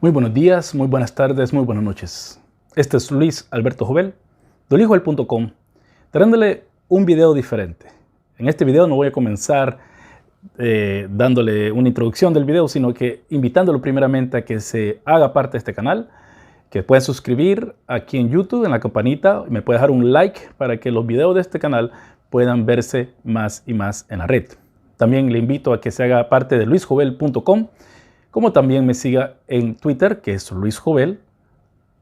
Muy buenos días, muy buenas tardes, muy buenas noches. Este es Luis Alberto Jovel, de LuisJovel.com, trayéndole un video diferente. En este video no voy a comenzar dándole una introducción del video, sino que invitándolo primeramente a que se haga parte de este canal, que pueda suscribir aquí en YouTube, en la campanita, y me puede dejar un like para que los videos de este canal puedan verse más y más en la red. También le invito a que se haga parte de LuisJovel.com, como también me siga en Twitter, que es Luis Jovel,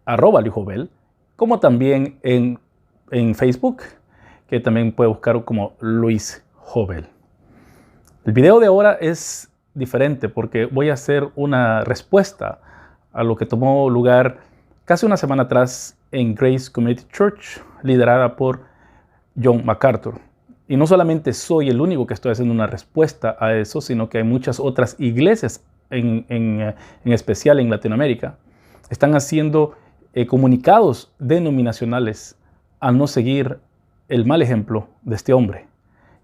@LuisJovel, como también en Facebook, que también puede buscar como Luis Jovel. El video de ahora es diferente porque voy a hacer una respuesta a lo que tomó lugar casi una semana atrás en Grace Community Church, liderada por John MacArthur. Y no solamente soy el único que estoy haciendo una respuesta a eso, sino que hay muchas otras iglesias, en especial en Latinoamérica, están haciendo comunicados denominacionales al no seguir el mal ejemplo de este hombre.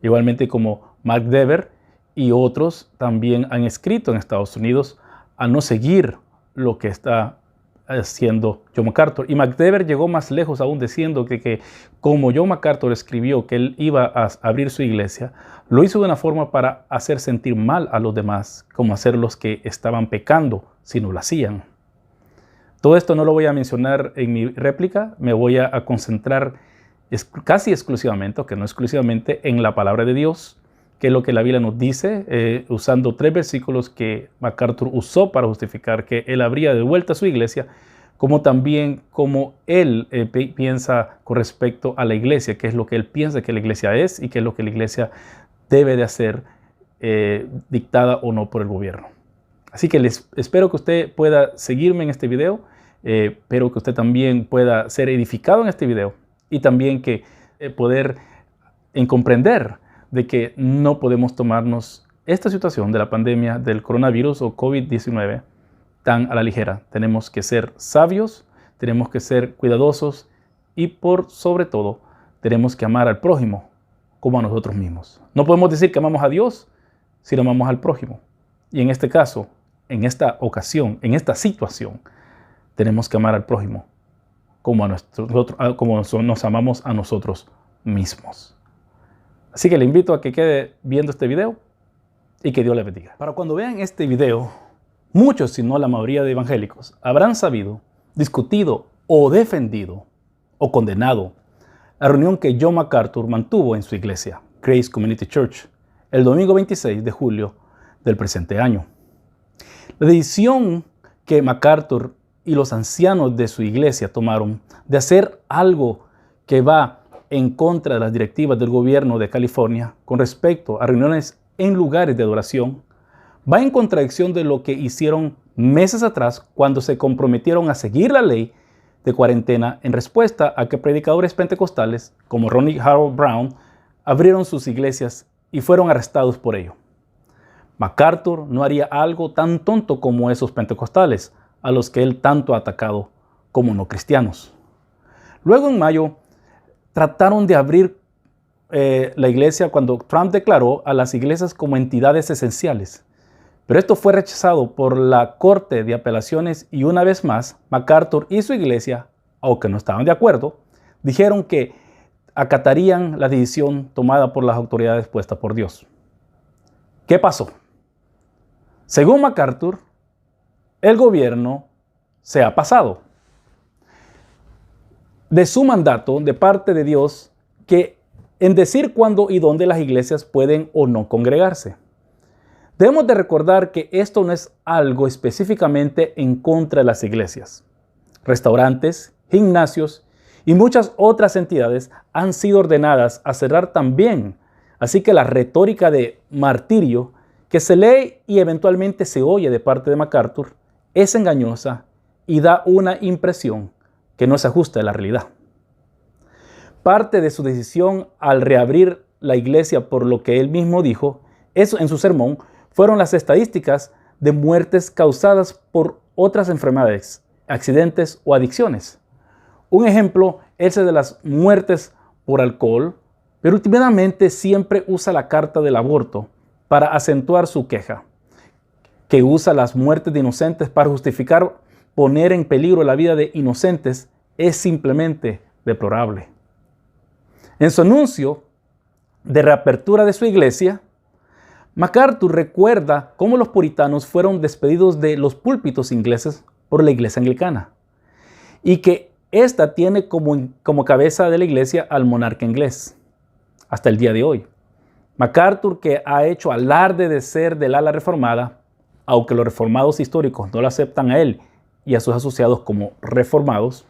Igualmente como Mark Dever y otros también han escrito en Estados Unidos a no seguir lo que está haciendo John MacArthur. Y Mark Dever llegó más lejos aún diciendo que como John MacArthur escribió que él iba a abrir su iglesia, lo hizo de una forma para hacer sentir mal a los demás, como hacer los que estaban pecando si no lo hacían. Todo esto no lo voy a mencionar en mi réplica, me voy a concentrar casi exclusivamente, o que no exclusivamente, en la palabra de Dios, que es lo que la Biblia nos dice, usando 3 versículos que MacArthur usó para justificar que él habría devuelto a su iglesia, como también como él piensa con respecto a la iglesia, qué es lo que él piensa que la iglesia es y qué es lo que la iglesia debe de hacer, dictada o no por el gobierno. Así que espero que usted pueda seguirme en este video, espero que usted también pueda ser edificado en este video y también que poder comprender de que no podemos tomarnos esta situación de la pandemia del coronavirus o COVID-19 tan a la ligera. Tenemos que ser sabios, tenemos que ser cuidadosos y por sobre todo tenemos que amar al prójimo como a nosotros mismos. No podemos decir que amamos a Dios si no amamos al prójimo. Y en este caso, en esta ocasión, en esta situación, tenemos que amar al prójimo como nos amamos a nosotros mismos. Así que le invito a que quede viendo este video y que Dios le bendiga. Para cuando vean este video, muchos, si no la mayoría de evangélicos, habrán sabido, discutido o defendido o condenado la reunión que John MacArthur mantuvo en su iglesia, Grace Community Church, el domingo 26 de julio del presente año. La decisión que MacArthur y los ancianos de su iglesia tomaron de hacer algo que va en contra de las directivas del gobierno de California con respecto a reuniones en lugares de adoración, va en contradicción de lo que hicieron meses atrás cuando se comprometieron a seguir la ley de cuarentena en respuesta a que predicadores pentecostales como Ronnie Harold Brown abrieron sus iglesias y fueron arrestados por ello. MacArthur no haría algo tan tonto como esos pentecostales a los que él tanto ha atacado como no cristianos. Luego en mayo trataron de abrir la iglesia cuando Trump declaró a las iglesias como entidades esenciales. Pero esto fue rechazado por la Corte de Apelaciones y una vez más, MacArthur y su iglesia, aunque no estaban de acuerdo, dijeron que acatarían la decisión tomada por las autoridades puestas por Dios. ¿Qué pasó? Según MacArthur, el gobierno se ha pasado de su mandato de parte de Dios que en decir cuándo y dónde las iglesias pueden o no congregarse. Debemos de recordar que esto no es algo específicamente en contra de las iglesias. Restaurantes, gimnasios y muchas otras entidades han sido ordenadas a cerrar también. Así que la retórica de martirio que se lee y eventualmente se oye de parte de MacArthur es engañosa y da una impresión que no se ajusta a la realidad. Parte de su decisión al reabrir la iglesia, por lo que él mismo dijo, eso en su sermón, fueron las estadísticas de muertes causadas por otras enfermedades, accidentes o adicciones. Un ejemplo es el de las muertes por alcohol, pero últimamente siempre usa la carta del aborto para acentuar su queja, que usa las muertes de inocentes para justificar poner en peligro la vida de inocentes es simplemente deplorable. En su anuncio de reapertura de su iglesia, MacArthur recuerda cómo los puritanos fueron despedidos de los púlpitos ingleses por la iglesia anglicana y que ésta tiene como cabeza de la iglesia al monarca inglés hasta el día de hoy. MacArthur, que ha hecho alarde de ser del ala reformada, aunque los reformados históricos no lo aceptan a él y a sus asociados como reformados,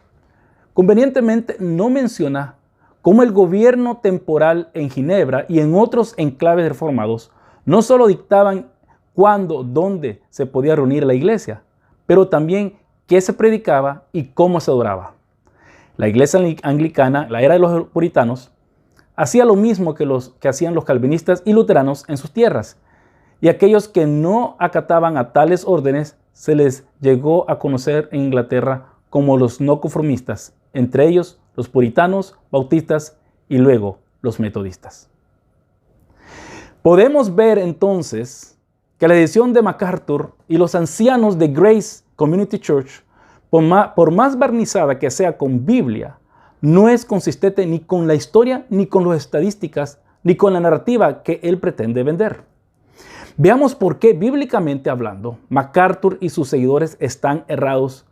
convenientemente no menciona cómo el gobierno temporal en Ginebra y en otros enclaves reformados no solo dictaban cuándo, dónde se podía reunir la iglesia, pero también qué se predicaba y cómo se adoraba. La iglesia anglicana, la era de los puritanos, hacía lo mismo que hacían los calvinistas y luteranos en sus tierras, y aquellos que no acataban a tales órdenes se les llegó a conocer en Inglaterra como los no conformistas, entre ellos los puritanos, bautistas y luego los metodistas. Podemos ver entonces que la decisión de MacArthur y los ancianos de Grace Community Church, por más barnizada que sea con Biblia, no es consistente ni con la historia, ni con las estadísticas, ni con la narrativa que él pretende vender. Veamos por qué, bíblicamente hablando, MacArthur y sus seguidores están errados.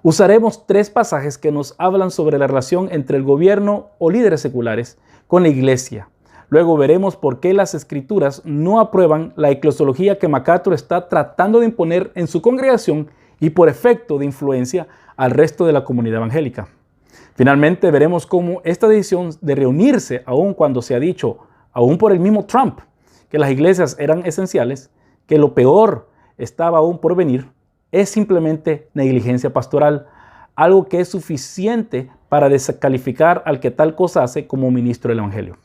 Usaremos 3 pasajes que nos hablan sobre la relación entre el gobierno o líderes seculares con la iglesia. Luego veremos por qué las escrituras no aprueban la eclesiología que MacArthur está tratando de imponer en su congregación y por efecto de influencia al resto de la comunidad evangélica. Finalmente veremos cómo esta decisión de reunirse, aun cuando se ha dicho, aún por el mismo Trump, que las iglesias eran esenciales, que lo peor estaba aún por venir, es simplemente negligencia pastoral, algo que es suficiente para descalificar al que tal cosa hace como ministro del evangelio.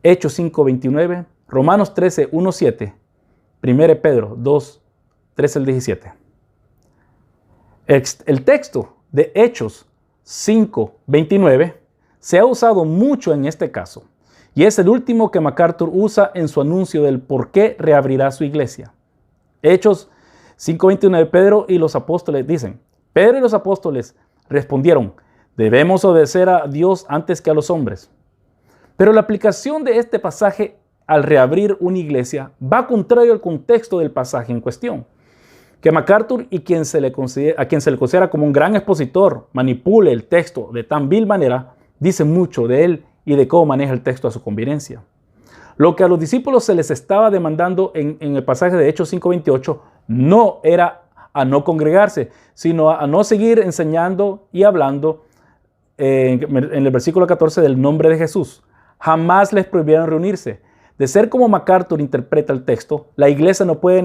Hechos 5:29, Romanos 13:1-7, 1 Pedro 2:13-17. El texto de Hechos 5:29 se ha usado mucho en este caso y es el último que MacArthur usa en su anuncio del por qué reabrirá su iglesia. Hechos 5:29, Pedro y los apóstoles dicen, Pedro y los apóstoles respondieron, debemos obedecer a Dios antes que a los hombres. Pero la aplicación de este pasaje al reabrir una iglesia va contrario al contexto del pasaje en cuestión. Que MacArthur y a quien se le considera como un gran expositor manipule el texto de tan vil manera, dice mucho de él y de cómo maneja el texto a su conveniencia. Lo que a los discípulos se les estaba demandando en el pasaje de Hechos 5:28 no era a no congregarse, sino a no seguir enseñando y hablando en el versículo 14 del nombre de Jesús. Jamás les prohibieron reunirse. De ser como MacArthur interpreta el texto, la iglesia no puede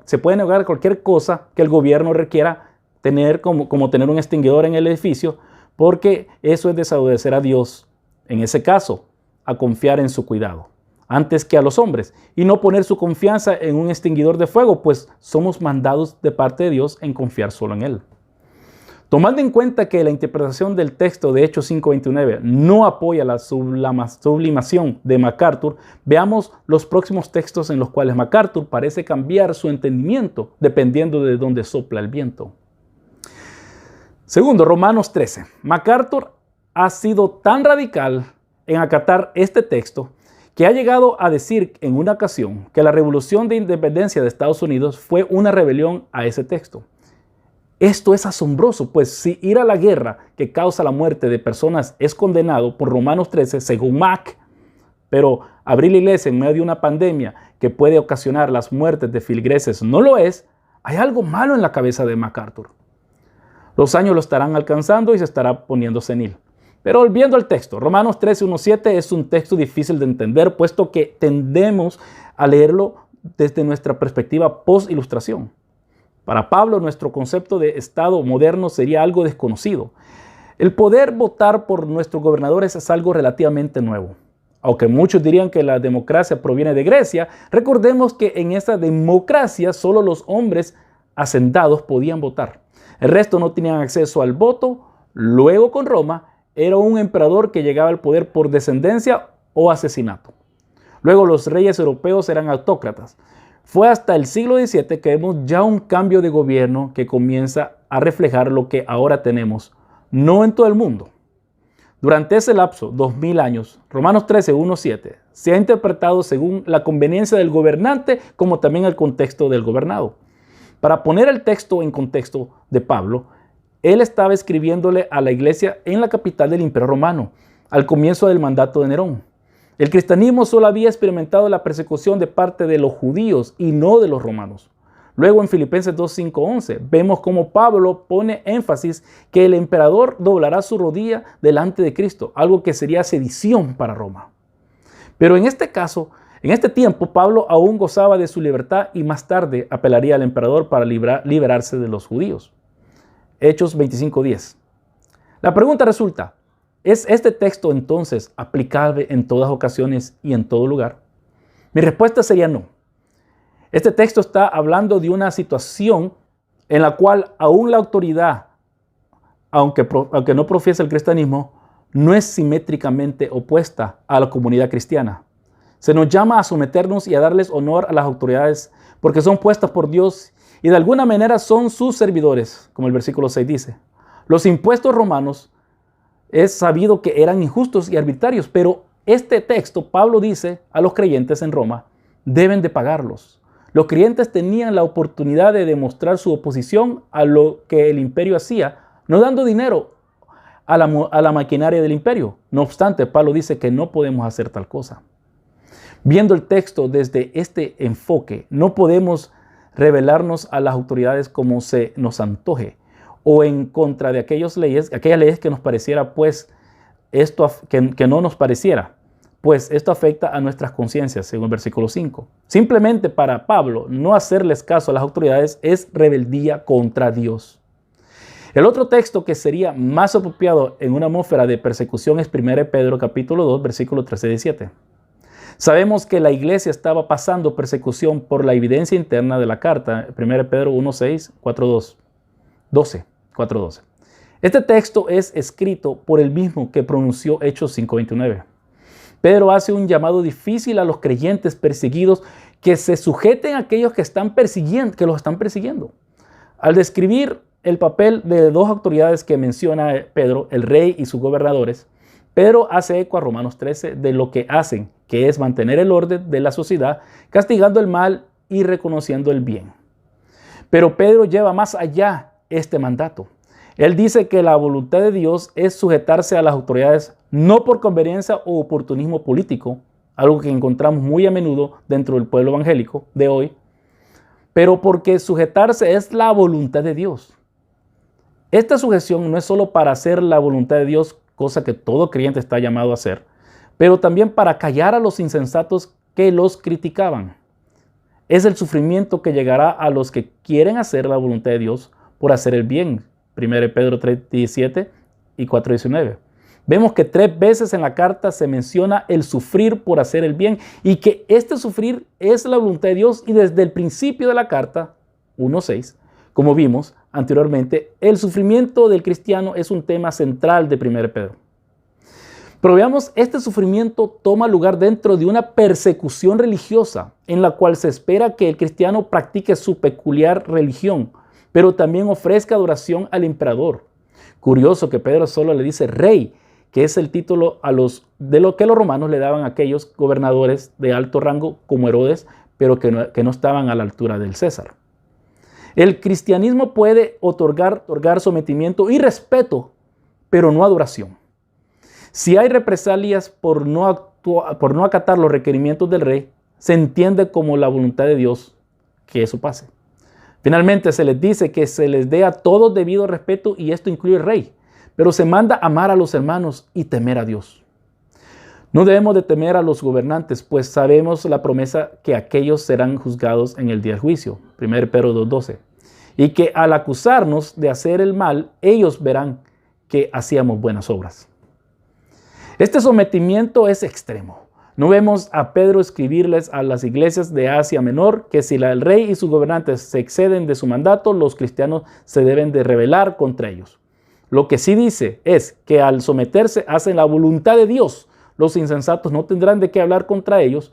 se puede negar a cualquier cosa que el gobierno requiera tener, como tener un extinguidor en el edificio, porque eso es desobedecer a Dios, en ese caso, a confiar en su cuidado, antes que a los hombres, y no poner su confianza en un extinguidor de fuego, pues somos mandados de parte de Dios en confiar solo en Él. Tomando en cuenta que la interpretación del texto de Hechos 5:29 no apoya la sublimación de MacArthur, veamos los próximos textos en los cuales MacArthur parece cambiar su entendimiento dependiendo de dónde sopla el viento. Segundo, Romanos 13. MacArthur ha sido tan radical en acatar este texto que ha llegado a decir en una ocasión que la revolución de independencia de Estados Unidos fue una rebelión a ese texto. Esto es asombroso, pues si ir a la guerra que causa la muerte de personas es condenado por Romanos 13, según Mac, pero abrir la iglesia en medio de una pandemia que puede ocasionar las muertes de feligreses no lo es, hay algo malo en la cabeza de MacArthur. Los años lo estarán alcanzando y se estará poniendo senil. Pero volviendo al texto, Romanos 13:1-7 es un texto difícil de entender, puesto que tendemos a leerlo desde nuestra perspectiva post-ilustración. Para Pablo, nuestro concepto de Estado moderno sería algo desconocido. El poder votar por nuestros gobernadores es algo relativamente nuevo. Aunque muchos dirían que la democracia proviene de Grecia, recordemos que en esa democracia solo los hombres hacendados podían votar. El resto no tenían acceso al voto. Luego, con Roma, era un emperador que llegaba al poder por descendencia o asesinato. Luego, los reyes europeos eran autócratas. Fue hasta el siglo XVII que vemos ya un cambio de gobierno que comienza a reflejar lo que ahora tenemos, no en todo el mundo. Durante ese lapso, 2000 años, Romanos 13, 1-7, se ha interpretado según la conveniencia del gobernante como también el contexto del gobernado. Para poner el texto en contexto de Pablo, él estaba escribiéndole a la iglesia en la capital del Imperio Romano, al comienzo del mandato de Nerón. El cristianismo solo había experimentado la persecución de parte de los judíos y no de los romanos. Luego en Filipenses 2, 5, 11 vemos cómo Pablo pone énfasis que el emperador doblará su rodilla delante de Cristo, algo que sería sedición para Roma. Pero en este caso, en este tiempo, Pablo aún gozaba de su libertad y más tarde apelaría al emperador para liberarse de los judíos. Hechos 25:10. La pregunta resulta, ¿es este texto entonces aplicable en todas ocasiones y en todo lugar? Mi respuesta sería no. Este texto está hablando de una situación en la cual aún la autoridad, aunque no profiesa el cristianismo, no es simétricamente opuesta a la comunidad cristiana. Se nos llama a someternos y a darles honor a las autoridades porque son puestas por Dios y de alguna manera son sus servidores, como el versículo 6 dice. Los impuestos romanos es sabido que eran injustos y arbitrarios, pero este texto, Pablo dice a los creyentes en Roma, deben de pagarlos. Los creyentes tenían la oportunidad de demostrar su oposición a lo que el imperio hacía, no dando dinero a la maquinaria del imperio. No obstante, Pablo dice que no podemos hacer tal cosa. Viendo el texto desde este enfoque, no podemos rebelarnos a las autoridades como se nos antoje o en contra de aquellas leyes que nos pareciera, pues, que no nos pareciera. Pues esto afecta a nuestras conciencias, según el versículo 5. Simplemente para Pablo, no hacerles caso a las autoridades es rebeldía contra Dios. El otro texto que sería más apropiado en una atmósfera de persecución es 1 Pedro capítulo 2, versículo 13-17. Sabemos que la iglesia estaba pasando persecución por la evidencia interna de la carta, 1 Pedro 1:6, 4:12. Este texto es escrito por el mismo que pronunció Hechos 5:29. Pedro hace un llamado difícil a los creyentes perseguidos que se sujeten a aquellos que los están persiguiendo. Al describir el papel de dos autoridades que menciona Pedro, el rey y sus gobernadores, Pedro hace eco a Romanos 13 de lo que hacen, que es mantener el orden de la sociedad, castigando el mal y reconociendo el bien. Pero Pedro lleva más allá este mandato. Él dice que la voluntad de Dios es sujetarse a las autoridades no por conveniencia o oportunismo político, algo que encontramos muy a menudo dentro del pueblo evangélico de hoy, pero porque sujetarse es la voluntad de Dios. Esta sujeción no es solo para hacer la voluntad de Dios, cosa que todo creyente está llamado a hacer, pero también para callar a los insensatos que los criticaban. Es el sufrimiento que llegará a los que quieren hacer la voluntad de Dios por hacer el bien. 1 Pedro 3:17 y 4:19. Vemos que 3 veces en la carta se menciona el sufrir por hacer el bien y que este sufrir es la voluntad de Dios y desde el principio de la carta 1:6, como vimos anteriormente, el sufrimiento del cristiano es un tema central de 1 Pedro. Pero veamos, este sufrimiento toma lugar dentro de una persecución religiosa en la cual se espera que el cristiano practique su peculiar religión, pero también ofrezca adoración al emperador. Curioso que Pedro solo le dice rey, que es el título de lo que los romanos le daban a aquellos gobernadores de alto rango como Herodes, pero que no estaban a la altura del César. El cristianismo puede otorgar sometimiento y respeto, pero no adoración. Si hay represalias por no acatar los requerimientos del rey, se entiende como la voluntad de Dios que eso pase. Finalmente se les dice que se les dé a todos debido respeto y esto incluye al rey, pero se manda amar a los hermanos y temer a Dios. No debemos de temer a los gobernantes, pues sabemos la promesa que aquellos serán juzgados en el día del juicio, 1 Pedro 2:12, y que al acusarnos de hacer el mal, ellos verán que hacíamos buenas obras. Este sometimiento es extremo. No vemos a Pedro escribirles a las iglesias de Asia Menor que si el rey y sus gobernantes se exceden de su mandato, los cristianos se deben de rebelar contra ellos. Lo que sí dice es que al someterse hacen la voluntad de Dios. Los insensatos no tendrán de qué hablar contra ellos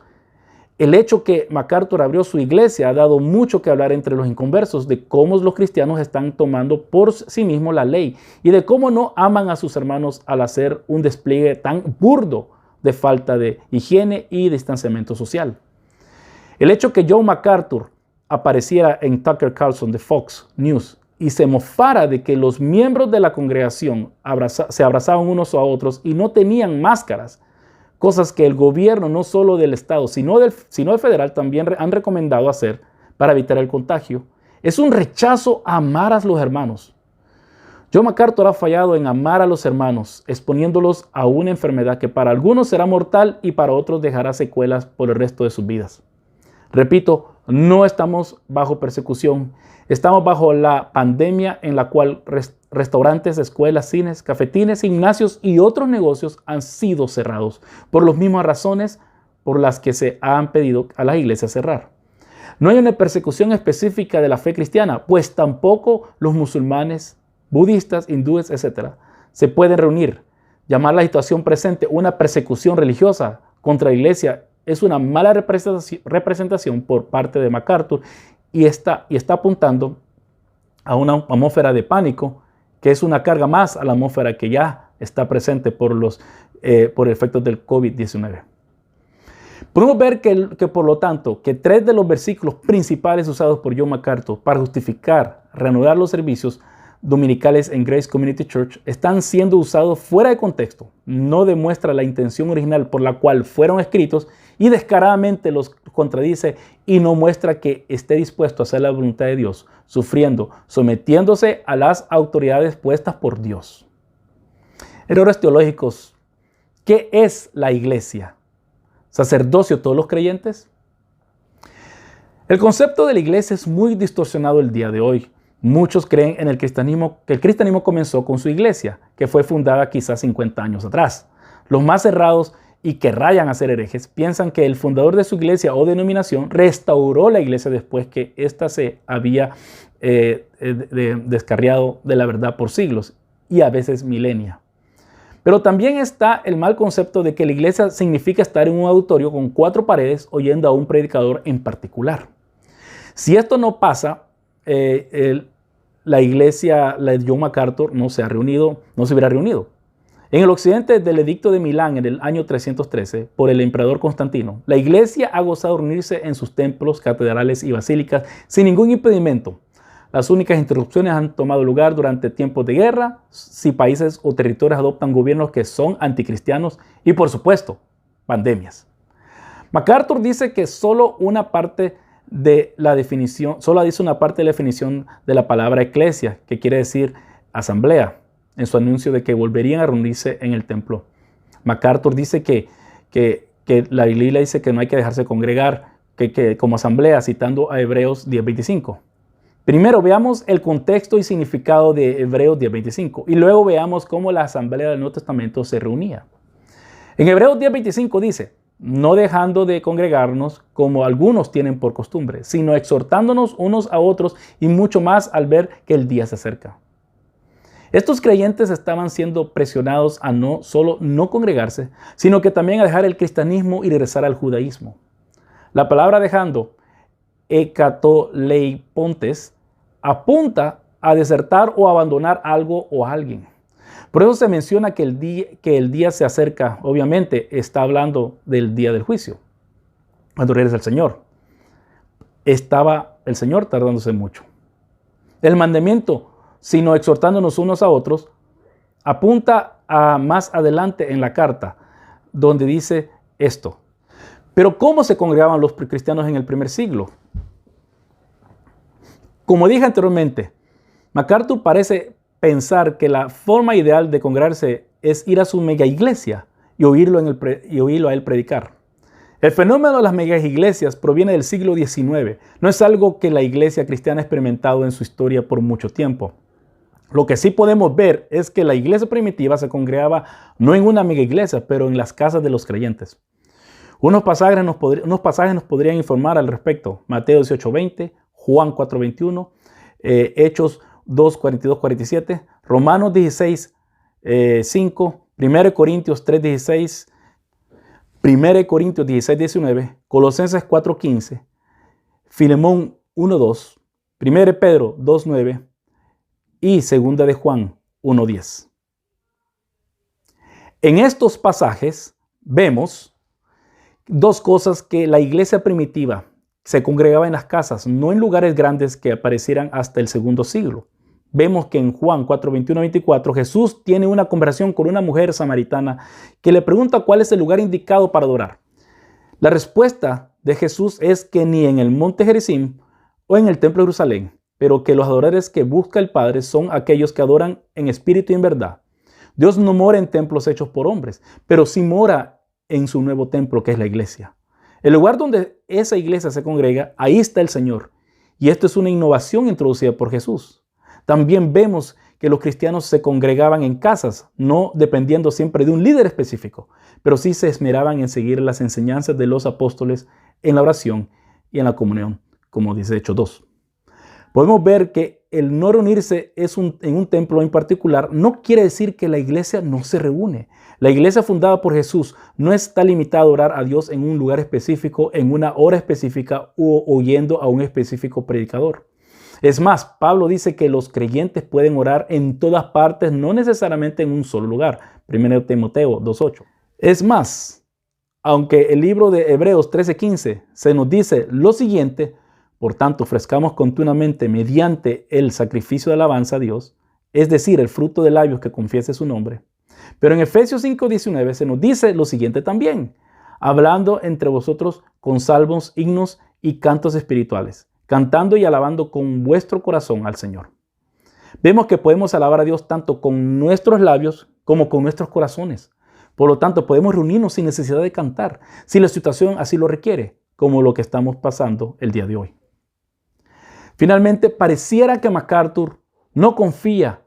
El hecho que MacArthur abrió su iglesia ha dado mucho que hablar entre los inconversos de cómo los cristianos están tomando por sí mismos la ley y de cómo no aman a sus hermanos al hacer un despliegue tan burdo de falta de higiene y distanciamiento social. El hecho que John MacArthur apareciera en Tucker Carlson de Fox News y se mofara de que los miembros de la congregación se abrazaban unos a otros y no tenían máscaras, cosas que el gobierno, no solo del estado, sino del federal, también han recomendado hacer para evitar el contagio, es un rechazo a amar a los hermanos. John MacArthur ha fallado en amar a los hermanos, exponiéndolos a una enfermedad que para algunos será mortal y para otros dejará secuelas por el resto de sus vidas. Repito, no estamos bajo persecución, estamos bajo la pandemia en la cual restaurantes, escuelas, cines, cafetines, gimnasios y otros negocios han sido cerrados por las mismas razones por las que se han pedido a las iglesias cerrar. No hay una persecución específica de la fe cristiana, pues tampoco los musulmanes, budistas, hindúes, etc. se pueden reunir. Llamar la situación presente una persecución religiosa contra la iglesia es una mala representación por parte de MacArthur y está apuntando a una atmósfera de pánico, que es una carga más a la atmósfera que ya está presente por efectos del COVID-19. Podemos ver que por lo tanto, que 3 de los versículos principales usados por John MacArthur para justificar reanudar los servicios dominicales en Grace Community Church están siendo usados fuera de contexto. No demuestra la intención original por la cual fueron escritos y descaradamente los contradice y no muestra que esté dispuesto a hacer la voluntad de Dios, sufriendo, sometiéndose a las autoridades puestas por Dios. Errores teológicos. ¿Qué es la iglesia? ¿Sacerdocio todos los creyentes? El concepto de la iglesia es muy distorsionado el día de hoy. Muchos creen en que el cristianismo comenzó con su iglesia, que fue fundada quizás 50 años atrás. Los más cerrados y que rayan a ser herejes piensan que el fundador de su iglesia o denominación restauró la iglesia después que ésta se había descarriado de la verdad por siglos y a veces milenia. Pero también está el mal concepto de que la iglesia significa estar en un auditorio con 4 paredes oyendo a un predicador en particular. Si esto no pasa, la iglesia, la de John MacArthur, no se hubiera reunido. En el occidente del Edicto de Milán en el año 313 por el emperador Constantino, la iglesia ha gozado de reunirse en sus templos, catedrales y basílicas sin ningún impedimento. Las únicas interrupciones han tomado lugar durante tiempos de guerra, si países o territorios adoptan gobiernos que son anticristianos y, por supuesto, pandemias. MacArthur dice que solo dice una parte de la definición de la palabra eclesia, que quiere decir asamblea, en su anuncio de que volverían a reunirse en el templo. MacArthur dice que la Biblia dice que no hay que dejarse congregar como asamblea, citando a Hebreos 10:25. Primero veamos el contexto y significado de Hebreos 10:25 y luego veamos cómo la asamblea del Nuevo Testamento se reunía. En Hebreos 10:25 dice: no dejando de congregarnos como algunos tienen por costumbre, sino exhortándonos unos a otros y mucho más al ver que el día se acerca. Estos creyentes estaban siendo presionados a no solo no congregarse, sino que también a dejar el cristianismo y regresar al judaísmo. La palabra dejando, ekatoleipontes, apunta a desertar o abandonar algo o a alguien. Por eso se menciona que el día se acerca. Obviamente está hablando del día del juicio, cuando regresa el Señor. Estaba el Señor tardándose mucho. El mandamiento, sino exhortándonos unos a otros, apunta a más adelante en la carta, donde dice esto. Pero ¿cómo se congregaban los cristianos en el primer siglo? Como dije anteriormente, MacArthur parece pensar que la forma ideal de congregarse es ir a su mega iglesia y oírlo a él predicar. El fenómeno de las mega iglesias proviene del siglo XIX. No es algo que la iglesia cristiana ha experimentado en su historia por mucho tiempo. Lo que sí podemos ver es que la iglesia primitiva se congregaba no en una mega iglesia, pero en las casas de los creyentes. Unos pasajes nos podrían informar al respecto. Mateo 18:20, Juan 4:21, Hechos 2:42-47, Romanos 16:5, 1 Corintios 3:16, 1 Corintios 16, 19, Colosenses 4, 15, Filemón 1, 2, 1 Pedro 2, 9 y 2 de Juan 1, 10. En estos pasajes vemos dos cosas: que la iglesia primitiva se congregaba en las casas, no en lugares grandes que aparecieran hasta el segundo siglo. Vemos que en Juan 4, 21, 24, Jesús tiene una conversación con una mujer samaritana que le pregunta cuál es el lugar indicado para adorar. La respuesta de Jesús es que ni en el monte Gerizim o en el templo de Jerusalén, pero que los adoradores que busca el Padre son aquellos que adoran en espíritu y en verdad. Dios no mora en templos hechos por hombres, pero sí mora en su nuevo templo, que es la iglesia. El lugar donde esa iglesia se congrega, ahí está el Señor. Y esto es una innovación introducida por Jesús. También vemos que los cristianos se congregaban en casas, no dependiendo siempre de un líder específico, pero sí se esmeraban en seguir las enseñanzas de los apóstoles en la oración y en la comunión, como dice Hechos 2. Podemos ver que el no reunirse en un templo en particular no quiere decir que la iglesia no se reúne. La iglesia fundada por Jesús no está limitada a orar a Dios en un lugar específico, en una hora específica o oyendo a un específico predicador. Es más, Pablo dice que los creyentes pueden orar en todas partes, no necesariamente en un solo lugar. 1 Timoteo 2:8. Es más, aunque el libro de Hebreos 13:15 se nos dice lo siguiente: por tanto, ofrezcamos continuamente mediante el sacrificio de alabanza a Dios, es decir, el fruto de labios que confiese su nombre. Pero en Efesios 5:19 se nos dice lo siguiente también: hablando entre vosotros con salmos, himnos y cantos espirituales, cantando y alabando con vuestro corazón al Señor. Vemos que podemos alabar a Dios tanto con nuestros labios como con nuestros corazones. Por lo tanto, podemos reunirnos sin necesidad de cantar, si la situación así lo requiere, como lo que estamos pasando el día de hoy. Finalmente, pareciera que MacArthur no confía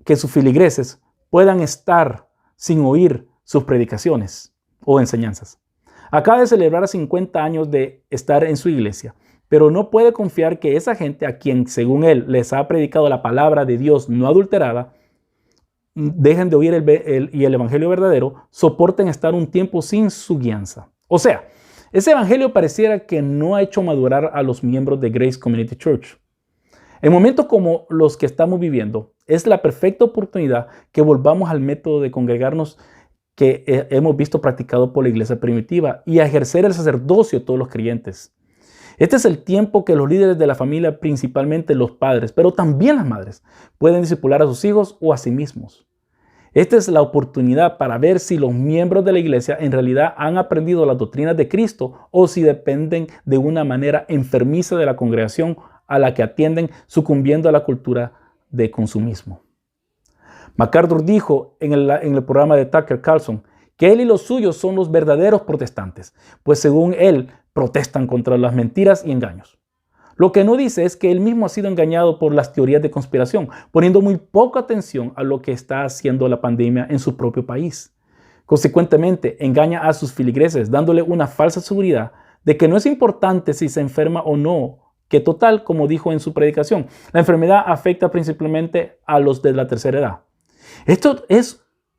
que sus feligreses puedan estar sin oír sus predicaciones o enseñanzas. Acaba de celebrar 50 años de estar en su iglesia, pero no puede confiar que esa gente a quien, según él, les ha predicado la palabra de Dios no adulterada, dejen de oír el evangelio verdadero, soporten estar un tiempo sin su guianza. O sea, ese evangelio pareciera que no ha hecho madurar a los miembros de Grace Community Church. En momentos como los que estamos viviendo, es la perfecta oportunidad que volvamos al método de congregarnos que hemos visto practicado por la iglesia primitiva y a ejercer el sacerdocio de todos los creyentes. Este es el tiempo que los líderes de la familia, principalmente los padres, pero también las madres, pueden discipular a sus hijos o a sí mismos. Esta es la oportunidad para ver si los miembros de la iglesia en realidad han aprendido las doctrinas de Cristo o si dependen de una manera enfermiza de la congregación a la que atienden, sucumbiendo a la cultura de consumismo. MacArthur dijo en el programa de Tucker Carlson que él y los suyos son los verdaderos protestantes, pues según él protestan contra las mentiras y engaños. Lo que no dice es que él mismo ha sido engañado por las teorías de conspiración, poniendo muy poca atención a lo que está haciendo la pandemia en su propio país. Consecuentemente, engaña a sus feligreses, dándole una falsa seguridad de que no es importante si se enferma o no, que total, como dijo en su predicación, la enfermedad afecta principalmente a los de la tercera edad. Esto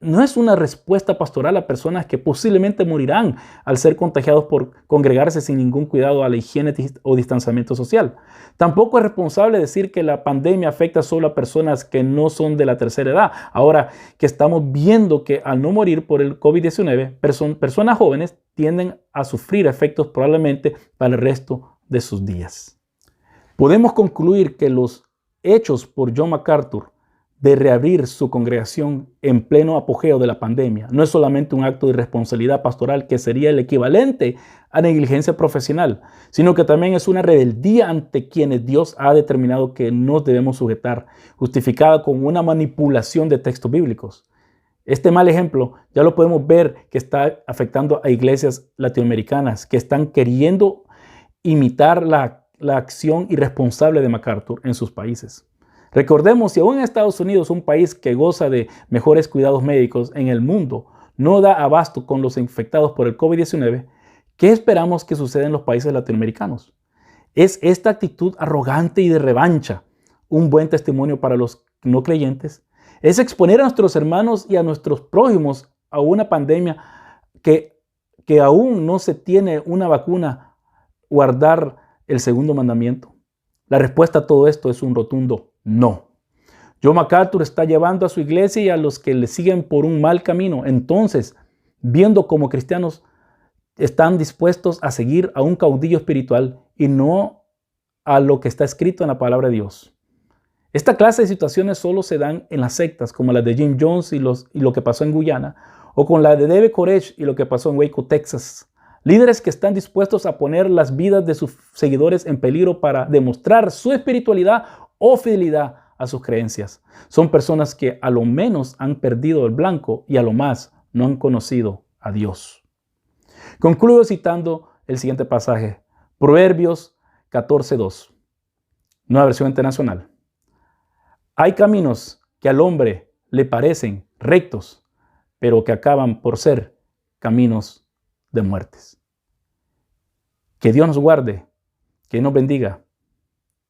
no es una respuesta pastoral a personas que posiblemente morirán al ser contagiados por congregarse sin ningún cuidado a la higiene o distanciamiento social. Tampoco es responsable decir que la pandemia afecta solo a personas que no son de la tercera edad. Ahora que estamos viendo que al no morir por el COVID-19, personas jóvenes tienden a sufrir efectos probablemente para el resto de sus días. Podemos concluir que los hechos por John MacArthur de reabrir su congregación en pleno apogeo de la pandemia no es solamente un acto de irresponsabilidad pastoral que sería el equivalente a negligencia profesional, sino que también es una rebeldía ante quienes Dios ha determinado que nos debemos sujetar, justificada con una manipulación de textos bíblicos. Este mal ejemplo ya lo podemos ver que está afectando a iglesias latinoamericanas que están queriendo imitar la acción irresponsable de MacArthur en sus países. Recordemos, si aún en Estados Unidos, un país que goza de mejores cuidados médicos en el mundo, no da abasto con los infectados por el COVID-19, ¿qué esperamos que suceda en los países latinoamericanos? ¿Es esta actitud arrogante y de revancha un buen testimonio para los no creyentes? ¿Es exponer a nuestros hermanos y a nuestros prójimos a una pandemia que que aún no se tiene una vacuna, guardar el segundo mandamiento? La respuesta a todo esto es un rotundo no. John MacArthur está llevando a su iglesia y a los que le siguen por un mal camino. Entonces, viendo cómo cristianos están dispuestos a seguir a un caudillo espiritual y no a lo que está escrito en la palabra de Dios. Esta clase de situaciones solo se dan en las sectas, como las de Jim Jones y lo que pasó en Guyana, o con la de David Koresh y lo que pasó en Waco, Texas. Líderes que están dispuestos a poner las vidas de sus seguidores en peligro para demostrar su espiritualidad o fidelidad a sus creencias. Son personas que a lo menos han perdido el blanco y a lo más no han conocido a Dios. Concluyo citando el siguiente pasaje, Proverbios 14:2, Nueva Versión Internacional. Hay caminos que al hombre le parecen rectos, pero que acaban por ser caminos de muertes. Que Dios nos guarde, que nos bendiga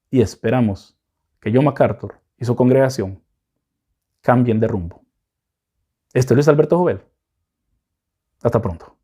y esperamos que John MacArthur y su congregación cambien de rumbo. Este es Luis Alberto Jovel. Hasta pronto.